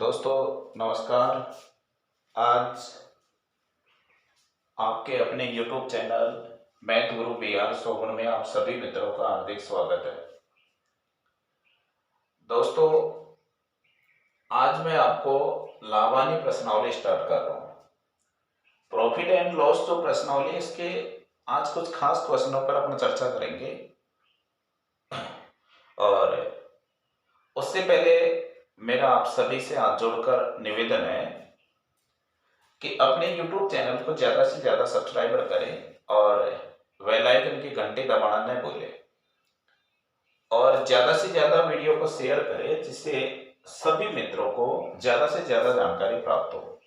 दोस्तों नमस्कार। आज आपके अपने YouTube चैनल मैथ गुरु BR सोगुन में आप सभी मित्रों का हार्दिक स्वागत है। दोस्तों आज मैं आपको लाभानी प्रश्नावली स्टार्ट कर रहा हूँ। प्रॉफिट एंड लॉस जो प्रश्नावली, इसके आज कुछ खास क्वेश्चनों पर अपन चर्चा करेंगे। और उससे पहले मेरा आप सभी से हाथ जोड़कर निवेदन है कि अपने YouTube चैनल को ज़्यादा से ज़्यादा सब्सक्राइबर करें और बेल आइकन की घंटी दबाना न भूलें और ज़्यादा से ज़्यादा वीडियो को शेयर करें, जिससे सभी मित्रों को ज़्यादा से ज़्यादा जानकारी प्राप्त हो।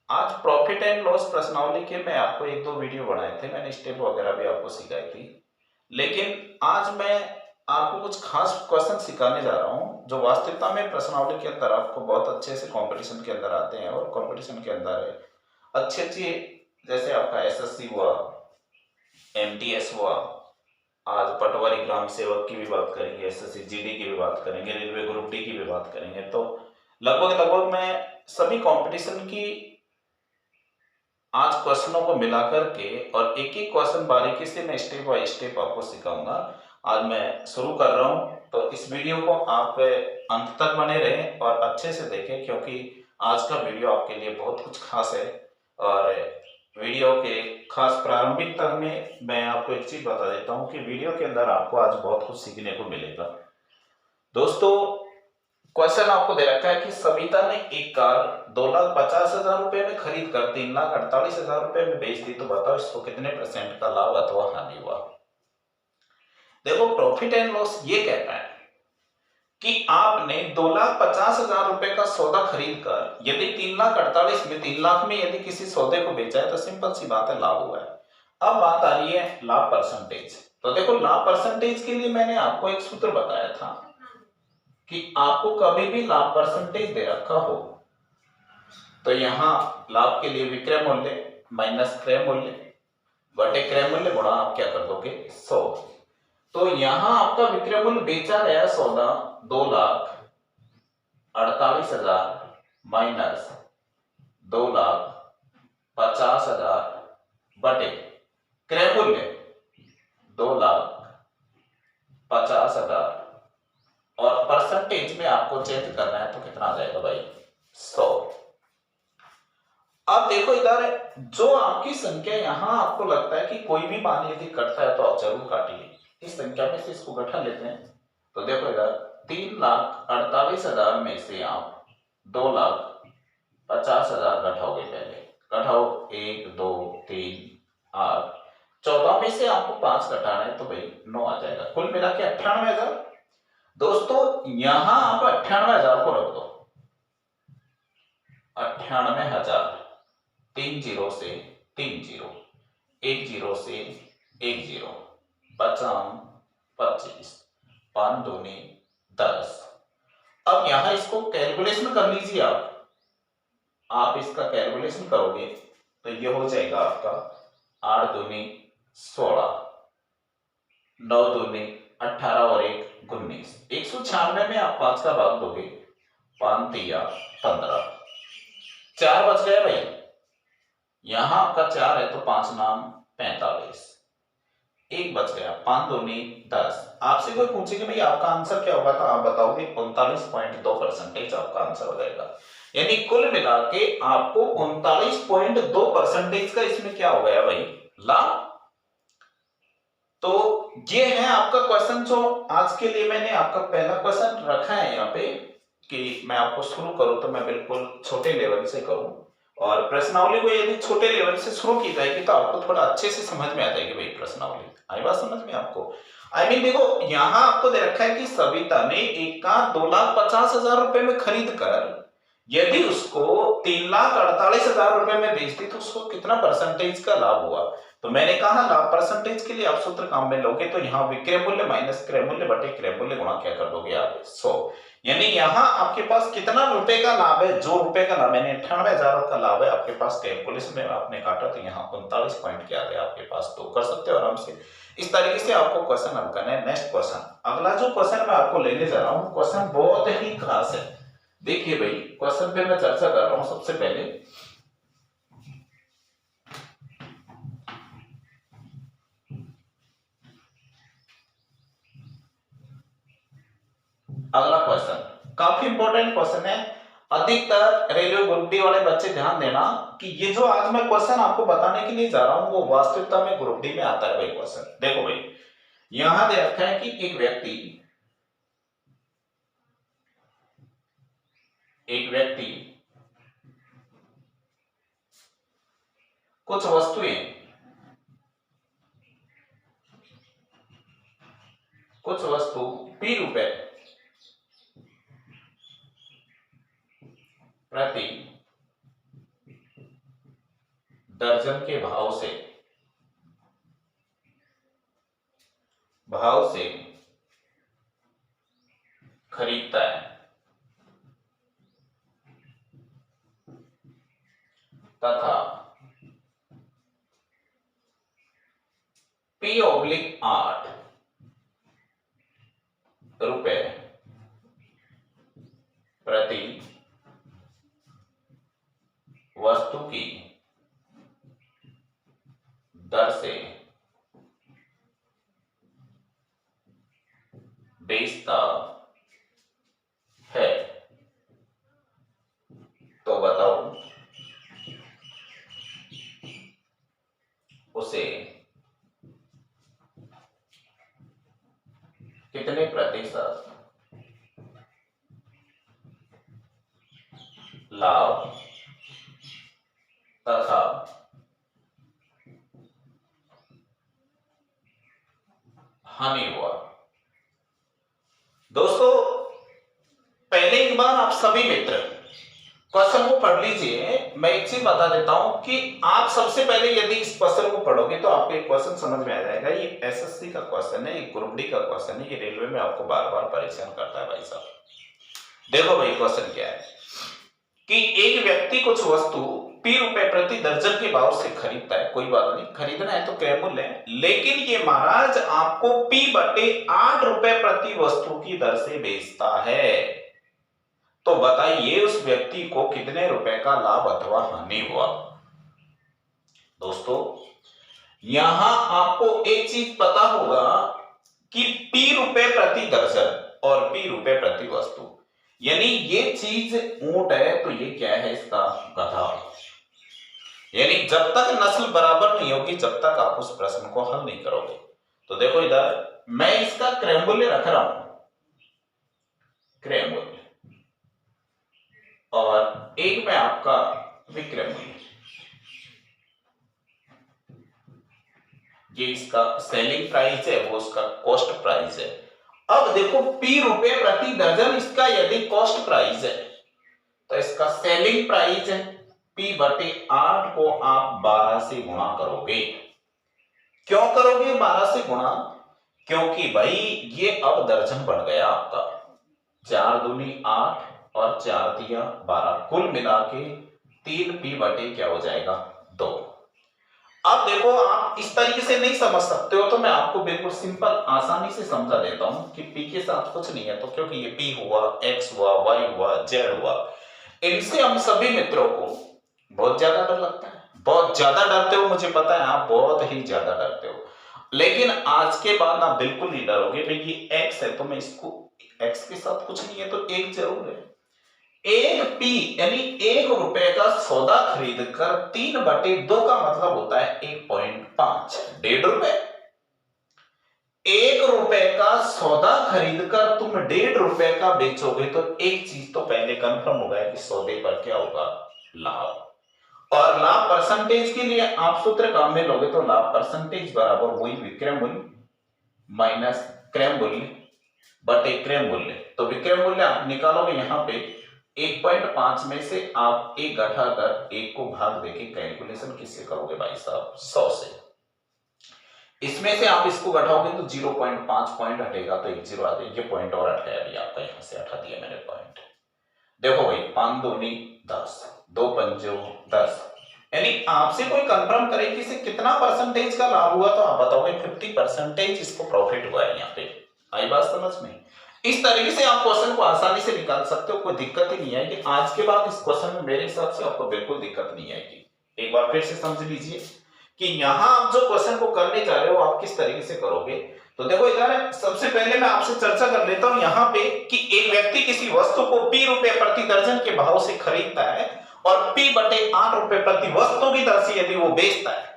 आज प्रॉफिट एंड लॉस प्रश्नावली के मैं आपको एक दो वीडियो बनाए थे, मैंने स्टेप वगैरह भी आपको सिखाई थी, लेकिन आज मैं आपको कुछ खास क्वेश्चन सिखाने जा रहा हूं जो वास्तविकता में प्रश्नावली के अंदर आपको बहुत अच्छे से कंपटीशन के अंदर आते हैं। और कंपटीशन के अंदर अच्छे अच्छे, जैसे आपका SSC हुआ, MTS हुआ, आज पटवारी ग्राम सेवक की भी बात करेंगे, SSC GD की भी बात करेंगे, रेलवे ग्रुप D की भी बात करेंगे। तो लगभग मैं सभी कंपटीशन की आज क्वेश्चनों को मिलाकर के और एक एक क्वेश्चन बारीकी से मैं स्टेप बाय स्टेप आपको सिखाऊंगा। आज मैं शुरू कर रहा हूं, तो इस वीडियो को आप अंत तक बने रहें और अच्छे से देखें, क्योंकि आज का वीडियो आपके लिए बहुत कुछ खास है। और वीडियो के खास प्रारंभिक तक में मैं आपको एक चीज बता देता हूं कि वीडियो के अंदर आपको आज बहुत कुछ सीखने को मिलेगा। दोस्तों क्वेश्चन आपको दे रखा है कि सविता ने एक कार 2,50,000 रुपए में खरीद कर 3,48,000 रुपए में बेच दी, तो बताओ इसको कितने % का लाभ अथवा हानि हुआ। देखो प्रॉफिट एंड लॉस ये कहता है कि आपने 2,50,000 रुपए का सौदा खरीद कर यदि 3,48,000 में 3 लाख में यदि किसी सौदे को बेचा है, तो सिंपल सी बात है, लाभ हुआ है। अब बात आ रही है लाभ परसेंटेज। तो देखो लाभ परसेंटेज के लिए मैंने आपको एक सूत्र बताया था कि आपको कभी भी लाभ परसेंटेज दे रखा हो तो यहां लाभ के लिए विक्रय मूल्य माइनस क्रय मूल्य बटे क्रय मूल्य गुणा आप क्या कर दोगे 100। तो यहां आपका विक्रय मूल्य बेचा गया सौदा 2,48,000 माइनस 2,50,000 बटे क्रय मूल्य 2,50,000 और परसेंटेज में आपको चेंज करना है, तो कितना आ जाएगा भाई 100। अब देखो इधर जो आपकी संख्या यहां आपको लगता है कि कोई भी मान यदि कटता है तो आप जरूर काटिए। इस संख्या में से इसको घटा लेते हैं, तो देखो इधर 3,48,000 में से आप 2,50,000 घटाओगे। पहले घटाओ 1 2 3 8 14 में से आपको 5 घटाना है, तो भाई 9 आ जाएगा। कुल मिला के 98,000। दोस्तों यहां आप 98,000 को रख दो, 98,000, 3 0 से 3 0, 1 0 से 1 0, 55 25, 5 दूनी 10। अब यहां इसको कैलकुलेशन कर लीजिए। आप इसका कैलकुलेशन करोगे तो ये हो जाएगा आपका 8 दूनी 16, 9 दूनी 18 और 1 19। 196 में आप 5 का भाग दोगे, 5 तिया 15, 4 बच गए भाई। यहां आपका 4 है तो 5 नाम 45, 1 बच गया, 5 दूनी 10। आपसे कोई पूछे कि भाई आपका आंसर क्या होगा, तो आप बताओगे 39.2% आपका आंसर हो जाएगा। यानी कुल मिला के आपको 39.2% का इसमें क्या हो गया भाई, लाभ। तो ये है आपका क्वेश्चन जो आज के लिए मैंने आपका पहला क्वेश्चन रखा है यहाँ पे कि मैं आपको शुरू करूं तो मैं बिल्कुल छोटे लेवल से करूं, और प्रश्नावली को यदि छोटे लेवल से शुरू की जाएगी तो आपको थोड़ा अच्छे से समझ में आ जाएगी भाई प्रश्नावली। आई बात समझ में आपको? देखो यहां आपको दे रखा है कि सविता ने एक कार 2,50,000 रुपए में खरीद कर यदि उसको 3,48,000 रुपए में बेचती, तो उसको कितना परसेंटेज का लाभ हुआ। तो मैंने कहा ना लाभ परसेंटेज के लिए आप सूत्र काम में लोगे तो यहाँ विक्रय मूल्य माइनस क्रय मूल्य बटे क्रय मूल्य गुणा क्या कर दोगे आप 100। यानी यहाँ आपके पास कितना रुपए का लाभ है, जो रुपए का लाभ, यानी 98,000 का लाभ है आपके पास। कैलकुलेशन में आपने काटा तो यहाँ 39 पॉइंट क्या आ गया आपके पास। तो कर सकते हो आराम से। इस तरीके से आपको क्वेश्चन हल करना है। नेक्स्ट क्वेश्चन, अगला जो क्वेश्चन मैं आपको लेने जा रहा हूँ, क्वेश्चन बहुत ही खास है। देखिए भाई, क्वेश्चन पे मैं चर्चा कर रहा हूं। सबसे पहले अगला क्वेश्चन काफी इंपॉर्टेंट क्वेश्चन है। अधिकतर रेलवे ग्रुप डी वाले बच्चे ध्यान देना कि ये जो आज मैं क्वेश्चन आपको बताने के लिए जा रहा हूं वो वास्तविकता में ग्रुप डी में आता है भाई क्वेश्चन। देखो भाई, यहां दे रखा है कि एक व्यक्ति कुछ वस्तु P रुपए प्रति दर्जन के भाव से खरीदता है तथा P/8 रुपए प्रति वस्तु की दर से बेचता है, तो बताओ उसे कितने प्रतिशत लाभ तथा हानि हुआ। दोस्तों, पहले एक बार आप सभी मित्र क्वेश्चन को पढ़ लीजिए। मैं एक चीज बता देता हूं कि आप सबसे पहले यदि इस क्वेश्चन को पढ़ोगे तो आपको एक क्वेश्चन समझ में आ जाएगा। ये एसएससी का क्वेश्चन है, ये ग्रुप डी का क्वेश्चन है, ये रेलवे में आपको बार बार परेशान करता है भाई साहब। देखो भाई, क्वेश्चन क्या है कि एक व्यक्ति कुछ वस्तु P रुपए प्रति दर्जन के भाव से खरीदता है। कोई बात नहीं, खरीदना है तो क्रय मूल्य है, लेकिन ये महाराज आपको P/8 रुपए प्रति वस्तु की दर से बेचता है। तो बताइए उस व्यक्ति को कितने रुपए का लाभ अथवा हानि हुआ। दोस्तों, यहां आपको एक चीज पता होगा कि P रुपए प्रति दर्जन और P रुपए प्रति वस्तु, यानी ये चीज ऊंट है तो ये क्या है, इसका गधा। यानी जब तक नस्ल बराबर नहीं होगी जब तक आप उस प्रश्न को हल नहीं करोगे। तो देखो इधर मैं इसका क्रय मूल्य रख रहा हूं, क्रय मूल्य, और एक में आपका विक्रय मूल्य। ये इसका सेलिंग प्राइस है, वो उसका कॉस्ट प्राइस है। अब देखो P रुपए प्रति दर्जन इसका यदि कॉस्ट प्राइस है तो इसका सेलिंग प्राइस है। P/8 को आप 12 से गुणा करोगे। क्यों करोगे 12 से गुणा? क्योंकि भाई ये अब दर्जन बढ़ गया आपका। 4 दूनी 8 और 4 दिया 12, कुल मिला के 3P/ क्या हो जाएगा, 2। अब देखो, आप इस तरीके से नहीं समझ सकते हो तो मैं आपको बिल्कुल सिंपल आसानी से समझा देता हूं कि P के साथ कुछ नहीं है, तो क्योंकि ये P हुआ, X हुआ, Y हुआ, Z हुआ, इनसे हम सभी मित्रों को बहुत ज्यादा डर लगता है। बहुत ज्यादा डरते हो, मुझे पता है आप बहुत ही ज्यादा डरते हो, लेकिन आज के बाद आप बिल्कुल नहीं डरोगे। भाई ये X है तो मैं इसको, X के साथ कुछ नहीं है तो 1 जरूर है। 1P यानी 1 रुपए का सौदा खरीद कर 3/2 का मतलब होता है 1.5, 1.5 रुपए। 1 रुपए का सौदा खरीद कर तुम 1.5 रुपए का बेचोगे तो एक चीज तो पहले कंफर्म होगा कि सौदे पर क्या होगा, लाभ। और लाभ परसेंटेज के लिए आप सूत्र काम में लोगे तो लाभ परसेंटेज बराबर वही विक्रय मूल्य माइनस क्रय मूल्य बटे क्रय मूल्य। तो विक्रय मूल्य आप निकालोगे यहां पे 1.5 में से आप 1 घटाकर 1 को भाग देके कैलकुलेशन किससे करोगे भाई साहब, 100 से। इसमें से आप इसको घटाओगे तो 0.5 पॉइंट हटेगा तो 1 0 आ जाएगा। ये पॉइंट और हटाया अभी आपका, यहां से हटा दिया मैंने पॉइंट। देखो भाई 5 दूनी 10, 2 पंजो 10, यानी आपसे कोई कंफर्म करे कि इसे कितना परसेंटेज का लाभ हुआ तो आप बताओगे 50% इसको प्रॉफिट हुआ है। यहाँ पे आई बात समझ में? इस तरीके से आप क्वेश्चन को आसानी से निकाल सकते हो, कोई दिक्कत ही नहीं आएगी। आज के बाद इस क्वेश्चन में मेरे हिसाब से आपको बिल्कुल दिक्कत नहीं आएगी। एक बार फिर से समझ लीजिए कि यहां आप जो क्वेश्चन को करने जा रहे हो आप किस तरीके से करोगे। तो देखो इधर सबसे पहले मैं आपसे चर्चा कर लेता हूं यहां पे कि एक व्यक्ति किसी वस्तु को P रुपए प्रति दर्जन के भाव से खरीदता है और P बटे 8 रुपए प्रति वस्तु की दर से यदि वो बेचता है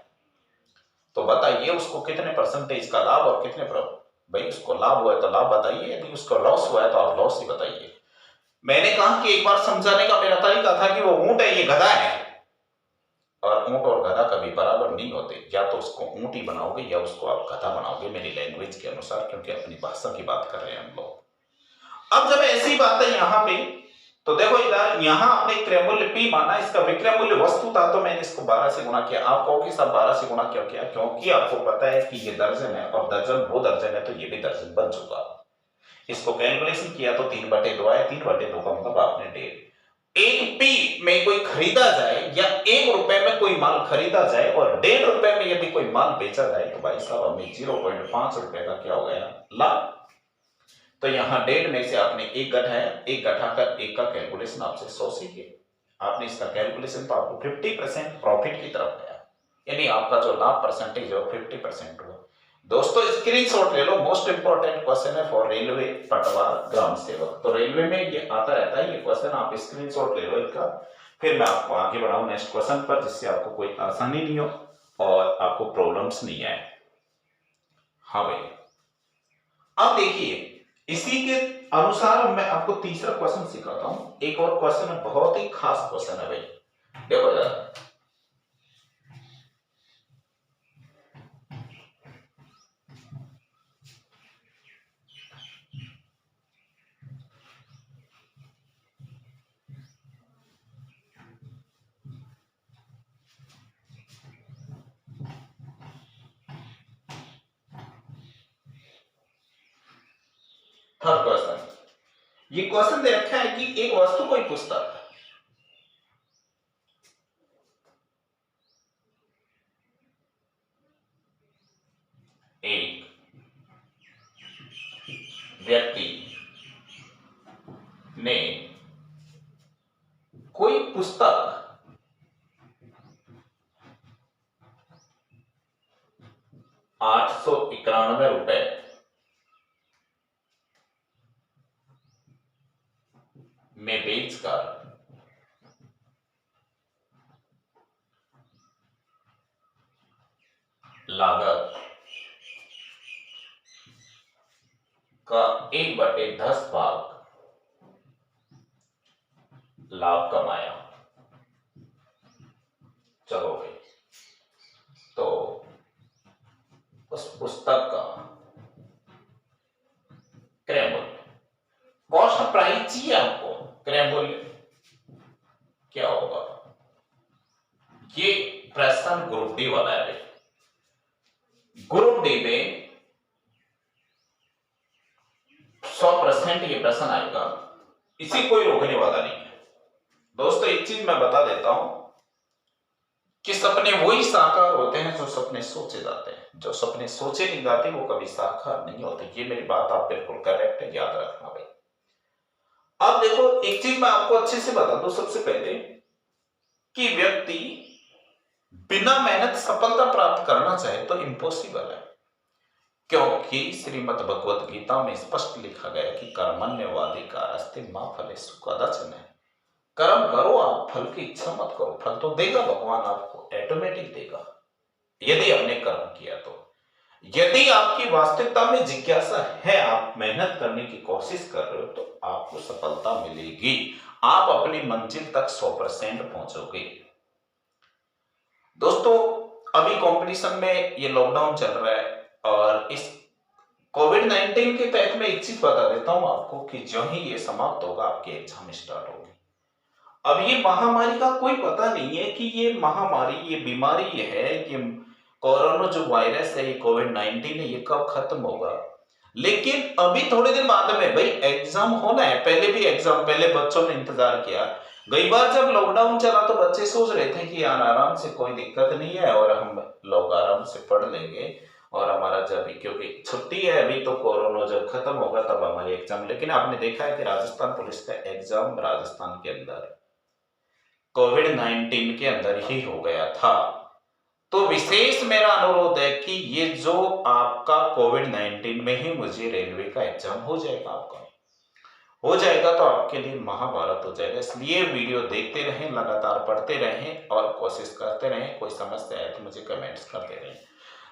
तो बताइए उसको कितने परसेंटेज का लाभ और कितने भाई उसको लाभ हुआ है तो लाभ बताइए, यदि उसको लॉस हुआ है तो आप लॉस ही बताइए। मैंने कहा कि एक बार समझाने का मेरा तरीका था कि वो ऊंट है ये गधा है, और ऊंट और गधा कभी बराबर नहीं होते, या तो उसको ऊंट ही बनाओगे या उसको आप गधा बनाओगे मेरी लैंग्वेज के अनुसार, क्योंकि अपनी भाषा की बात कर रहे हैं हम लोग। अब जब ऐसी बात है यहाँ पे तो देखो इधर यहाँ आपने क्रय मूल्य P माना, इसका विक्रय मूल्य वस्तु था तो मैंने इसको 12 से गुणा किया। आप कहोगे सब 12 से गुणा क्यों किया? क्योंकि आपको पता है कि ये दर्जन है और दर्जन वो दर्जन है तो ये भी दर्जन बन चुका। इसको कैलकुलेशन किया तो 3/2 आया। 3/2 का मतलब आपने 1.5 एक P में कोई खरीदा जाए या 1 रुपए में कोई माल खरीदा जाए और 1.5 रुपए में यदि कोई माल बेचा जाए तो भाई साहब हमें 0.5 रुपए का क्या हो गया? लाभ। तो यहां 1.5 में से आपने एक घटाया, एक घटाकर एक का कैलकुलेशन आपसे 100 सीखे। आपने इसका कैलकुलेशन तो आपको 50% प्रॉफिट की तरफ गया, यानी आपका जो लाभ परसेंटेज है 50% हुआ। दोस्तों स्क्रीनशॉट ले लो, मोस्ट इंपॉर्टेंट क्वेश्चन है फॉर रेलवे पटवार ग्राम सेवक। तो रेलवे में ये आता रहता है ये क्वेश्चन, आप स्क्रीनशॉट ले लो इसका। फिर मैं आपको आगे बढ़ाऊं नेक्स्ट क्वेश्चन पर, जिससे आपको कोई आसानी नहीं हो और आपको प्रॉब्लम्स नहीं आए। हाँ भाई, अब देखिए इसी के अनुसार मैं आपको तीसरा क्वेश्चन सिखाता हूं। एक और क्वेश्चन है, बहुत ही खास क्वेश्चन है भाई, देखो जरा। थर्ड क्वेश्चन, ये क्वेश्चन दे रखा है कि एक वस्तु कोई पुस्तक एक व्यक्ति ने कोई पुस्तक 891 रुपए में बेचकर लागत का 1/10 भाग लाभ कमाया। चलो भाई, तो उस पुस्तक का क्रय मूल्य, कॉस्ट प्राइस चाहिए आपको, क्रय मूल्य क्या होगा? ये प्रश्न ग्रुप डी वाला है। ग्रुप डी में 100% ये प्रश्न आएगा, इसी कोई रोकने वाला नहीं है। दोस्तों एक चीज मैं बता देता हूं कि सपने वही साकार होते हैं जो सपने सोचे जाते हैं, जो सपने सोचे नहीं जाते वो कभी साकार नहीं होते। ये मेरी बात आप बिल्कुल करेक्ट है, याद रखना भाई। अब देखो एक चीज मैं आपको अच्छे से बता दूं सबसे पहले कि व्यक्ति बिना मेहनत सफलता प्राप्त करना चाहे तो इम्पॉसिबल है, क्योंकि श्रीमद् भगवत गीता में स्पष्ट लिखा गया कि कर्मण्यवाधिकारस्ते मा फलेषु कदाचन है। कर्म करो आप, फल की इच्छा मत करो, फल तो देगा भगवान आपको, ऑटोमेटिक देगा यदि आपने कर्म किया तो। यदि आपकी वास्तविकता में जिज्ञासा है, आप मेहनत करने की कोशिश कर रहे हो तो आपको सफलता मिलेगी, आप अपनी मंजिल तक 100% पहुंचोगे। दोस्तों अभी कंपटीशन में ये लॉकडाउन चल रहा है और इस कोविड-19 के तहत मैं एक चीज बता देता हूं आपको कि जो ही ये समाप्त होगा आपके एग्जाम स्टार्ट होंगे। अब ये महामारी का कोई पता नहीं है कि ये महामारी, ये बीमारी ये है, ये कोरोना जो वायरस है, ये कोविड-19 है, ये कब खत्म होगा। लेकिन अभी थोड़े दिन बाद में भाई एग्जाम होना है। पहले भी एग्जाम, पहले बच्चों ने इंतजार किया। गई बार जब लॉकडाउन चला तो बच्चे सोच रहे थे कि यार आराम से कोई दिक्कत नहीं है और हम लोग आराम से पढ़ लेंगे, और हमारा जब क्योंकि छुट्टी है अभी, तो कोरोना जब खत्म होगा तब हमारी एग्जाम। लेकिन आपने देखा है कि राजस्थान पुलिस का एग्जाम राजस्थान के अंदर कोविड-19 के अंदर ही हो गया था। तो विशेष मेरा अनुरोध है कि ये जो आपका कोविड-19 में ही मुझे रेलवे का एग्जाम हो जाएगा, आपका हो जाएगा तो आपके लिए महाभारत हो जाएगा। इसलिए वीडियो देखते रहें, लगातार पढ़ते रहें और कोशिश करते रहें। कोई समस्या है तो मुझे कमेंट्स करते रहें।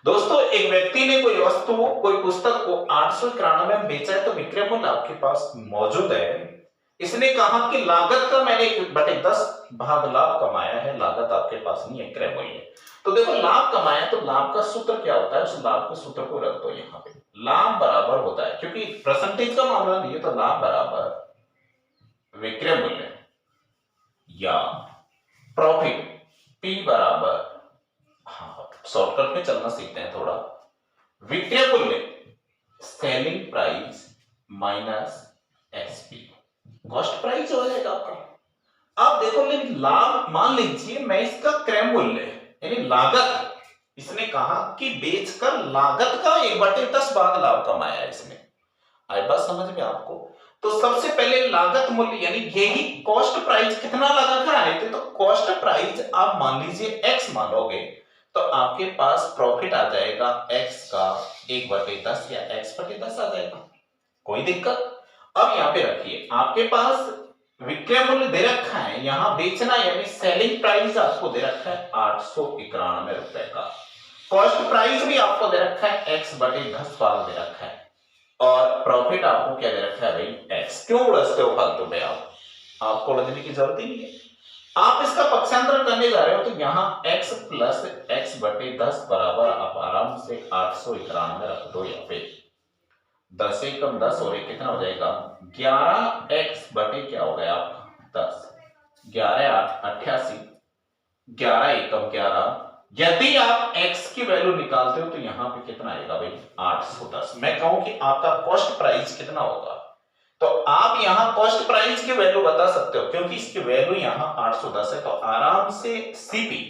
दोस्तों, एक व्यक्ति ने कोई वस्तु, कोई पुस्तक को 891 में बेचा है तो विक्रय मूल्य आपके पास मौजूद है। इसने कहा कि लागत का मैंने 1/10 भाग लाभ कमाया है, लागत आपके पास नहीं है, क्रय मूल्य। तो देखो, लाभ कमाया तो लाभ का सूत्र क्या होता है, उस लाभ के सूत्र को रख दो यहाँ पे। लाभ बराबर होता है, क्योंकि परसेंटेज का मामला नहीं है, तो लाभ बराबर विक्रय मूल्य या प्रॉफिट, पी बराबर, हाँ शॉर्टकट में चलना सीखते हैं थोड़ा, विक्रय मूल्य selling price minus SP, cost price हो जाएगा आपका। अब देखो, लेकिन लाभ, मान लीजिए मैं इसका क्रय मूल्य यानी लागत, इसने कहा कि बेचकर लागत का 1/10 भाग लाभ कमाया है इसने। आई बात समझ में आपको? तो सबसे पहले लागत मूल्य यानी यही कॉस्ट प्राइस कितना लगा कर आए थे, तो कॉस्ट प्राइस आप मान लीजिए x मानोगे तो आपके पास प्रॉफिट आ जाएगा x का 1/10 या x/10 आ जाएगा। कोई दिक्कत? अब यहां पे रखिए, आपके पास विक्रय मूल्य दे रखा है, यहां बेचना यानी सेलिंग प्राइस आपको दे रखा है 891 रुपए का, कॉस्ट प्राइस भी आपको दे रखा है x/10 भाग दे रखा है, और प्रॉफिट आपको क्या दे रखा है भाई, x। क्यों उड़ते हो फालतू में आप? आपको उड़ने की जरूरत ही नहीं है। आप इसका पक्षांतर करने जा रहे हो तो यहाँ x प्लस x/10 बराबर आप आराम से 891 रख दो यहाँ पे। 10 से कम 10 और ये कितना हो जाएगा, 11x बटे क्या हो गया आपका 10, 11 8 88, 11 एकम 11। यदि आप x की वैल्यू निकालते हो तो यहाँ पे कितना आएगा भाई, 810। मैं कहूं कि आपका कॉस्ट प्राइस कितना होगा, तो आप यहाँ कॉस्ट प्राइस की वैल्यू बता सकते हो, क्योंकि इसकी वैल्यू यहाँ 810 है। तो आराम से सीपी,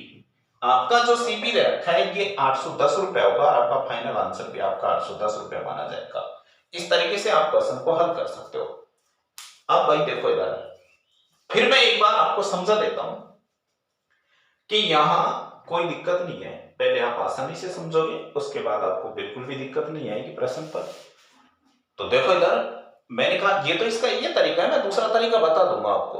आपका जो सीपी दे रखा है ये 810 रुपए होगा, और आपका फाइनल आंसर भी आपका 810 रुपए माना जाएगा। इस तरीके से आप क्वेश्चन को हल कर सकते हो। अब भाई देखो इधर, फिर मैं एक बार आपको समझा देता हूं कि यहां कोई दिक्कत नहीं है। पहले आप आसानी से समझोगे, उसके बाद आपको बिल्कुल भी दिक्कत नहीं आएगी प्रश्न पर। तो देखो इधर, मैंने कहा ये तो इसका ये तरीका है, मैं दूसरा तरीका बता दूंगा आपको।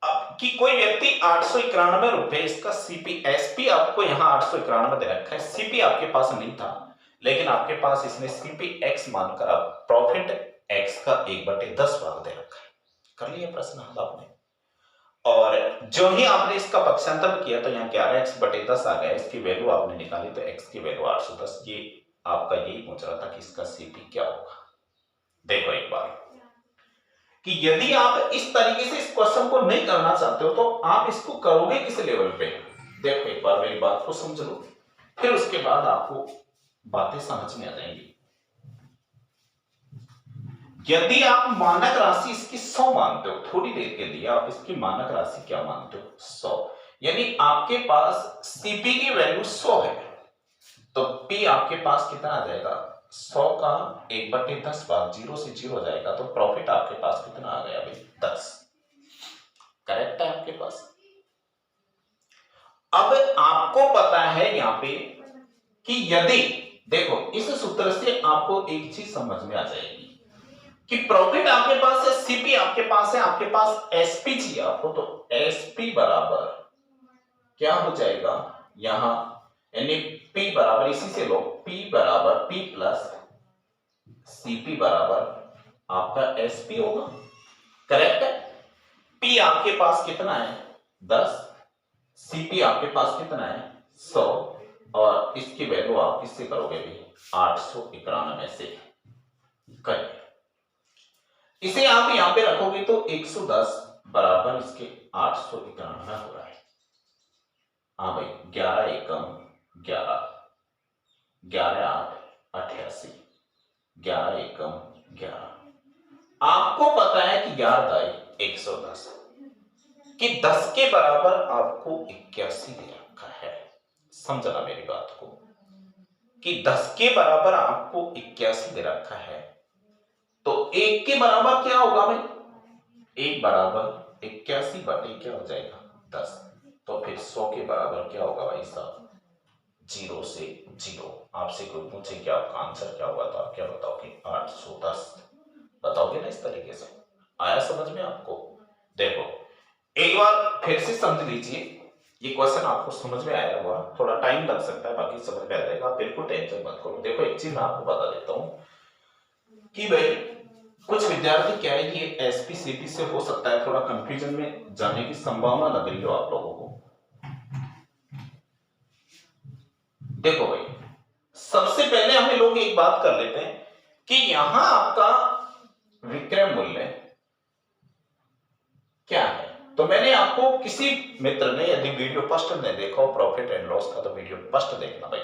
अब कि कोई व्यक्ति 891 रुपए, इसका सीपी, एसपी आपको यहाँ 891 दे रखा है, सीपी आपके पास नहीं था, लेकिन आपके पास इसने सीपी एक्स मानकर आप प्रॉफिट एक्स का 1/10 भाग दे रखा है। कर लिया प्रश्न हल आपने, और जो ही आपने इसका पक्षांतर किया तो यहाँ 11x/10 आ गया, इसकी वैल्यू आपने निकाली तो x की वैल्यू 810। ये आपका यही पूछ रहा था कि इसका सीपी क्या होगा। देखो एक बार कि यदि आप इस तरीके से इस क्वेश्चन को नहीं करना चाहते हो तो आप इसको करोगे किस लेवल पे। देखो एक बार मेरी बात को समझ लो, फिर उसके बाद आपको बातें समझ में आ जाएंगी। यदि आप मानक राशि इसकी 100 मानते हो, थोड़ी देर के लिए आप इसकी मानक राशि क्या मानते हो, 100, यानी आपके पास सीपी की वैल्यू 100 है, तो पी आपके पास कितना आ जाएगा, 100 का 1/10 भाग 0 से 0 हो जाएगा, तो प्रॉफिट आपके पास कितना आ गया भाई, 10। करेक्ट है आपके पास। अब आपको पता है यहां पे कि यदि देखो इस सूत्र से आपको एक चीज समझ में आ जाएगी कि प्रॉफिट आपके पास है, सीपी आपके पास है, आपके पास एसपी चाहिए आपको, तो एसपी बराबर क्या हो जाएगा यहां, यानी पी बराबर, इसी से लो, पी बराबर पी प्लस सीपी बराबर आपका एसपी होगा। करेक्ट है। पी आपके पास कितना है 10, सीपी आपके पास कितना है 100, और इसकी वैल्यू आप किससे करोगे भी 891 से करें। इसे आप यहां पे रखोगे तो 110 बराबर इसके 891 हो रहा है। हाँ भाई, 11 एकम 11, 11 8 88, 11 एकम 11। आपको पता है कि 11 दाई 110, कि 10 के बराबर आपको 81 दे रखा है। समझना मेरी बात को, कि 10 के बराबर आपको 81 दे रखा है, तो 1 के बराबर क्या होगा भाई? 1 बराबर 81 बटे क्या हो जाएगा? 10। तो फिर 100 के बराबर क्या होगा भाई साहब? 0 से 0। आपसे कोई पूछे कि आपका आंसर क्या होगा तो आप क्या बताओगे? 810 बताओगे ना। इस तरीके से आया समझ में आपको? देखो एक बार फिर से समझ लीजिए, ये क्वेश्चन आपको समझ में आया हुआ, थोड़ा टाइम लग सकता है, बाकी समझ में आ जाएगा, बिल्कुल टेंशन मत करो। देखो एक चीज मैं आपको बता देता हूं कि भाई कुछ विद्यार्थी क्या है, ये एसपी सीपी से हो सकता है थोड़ा कंफ्यूजन में जाने की संभावना लग रही हो आप लोगों को। देखो भाई सबसे पहले हमें लोग एक बात कर लेते हैं कि यहां आपका विक्रय मूल्य क्या है। तो मैंने आपको किसी मित्र ने, यदि वीडियो फर्स्ट ने देखा हो प्रॉफिट एंड लॉस का, तो वीडियो फर्स्ट देखना भाई।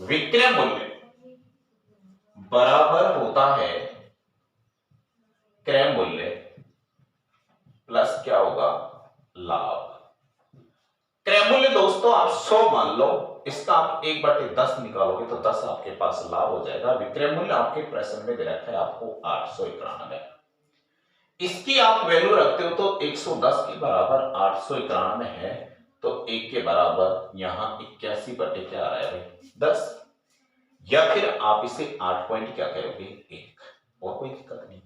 विक्रय मूल्य बराबर होता है क्रय मूल्य प्लस क्या होगा? लाभ। क्रय मूल्य दोस्तों आप 100 मान लो, इसका आप 1/10 निकालोगे तो 10 आपके पास लाभ हो जाएगा। विक्रय मूल्य आपके प्रश्न में दे रखा है आपको 891, इसकी आप वैल्यू रखते हो तो 110 के बराबर 891 है, तो 1 के बराबर यहां 81 बटे क्या आ रहा है भाई? 10। या फिर आप इसे 8 पॉइंट क्या करोगे? 1। और कोई दिक्कत नहीं।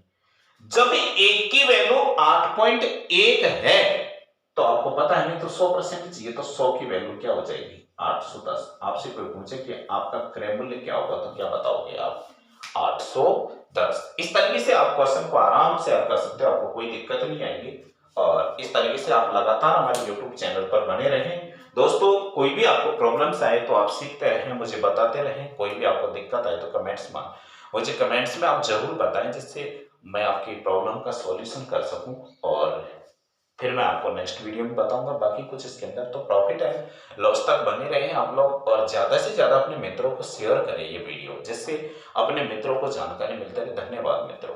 जब 1 की वैल्यू 8.1 है तो आपको पता है नहीं तो 100% चाहिए, तो 100 की वैल्यू क्या हो जाएगी? 810। आपसे कोई पूछे कि आपका क्रय मूल्य क्या होगा तो क्या बताओगे आप? 810। इस तरीके से आप क्वेश्चन को आराम से आप कर सकते हो, आपको कोई दिक्कत नहीं आएगी। और इस तरीके से आप लगातार हमारे YouTube चैनल पर बने रहें। दोस्तों कोई भी आपको प्रॉब्लम्स आए तो आप सीखते रहें, मुझे बताते रहें। कोई भी आपको दिक्कत आए तो कमेंट्स में मुझे कमेंट्स में आप जरूर बताएं, जिससे मैं आपकी प्रॉब्लम का सॉल्यूशन कर सकूं और फिर मैं आपको नेक्स्ट वीडियो में बताऊंगा बाकी कुछ इसके अंदर। तो प्रॉफिट एंड लॉस तक बने रहें आप लोग, और ज्यादा से ज्यादा अपने मित्रों को शेयर करें ये वीडियो, जिससे अपने मित्रों को जानकारी मिलती है। धन्यवाद मित्रों।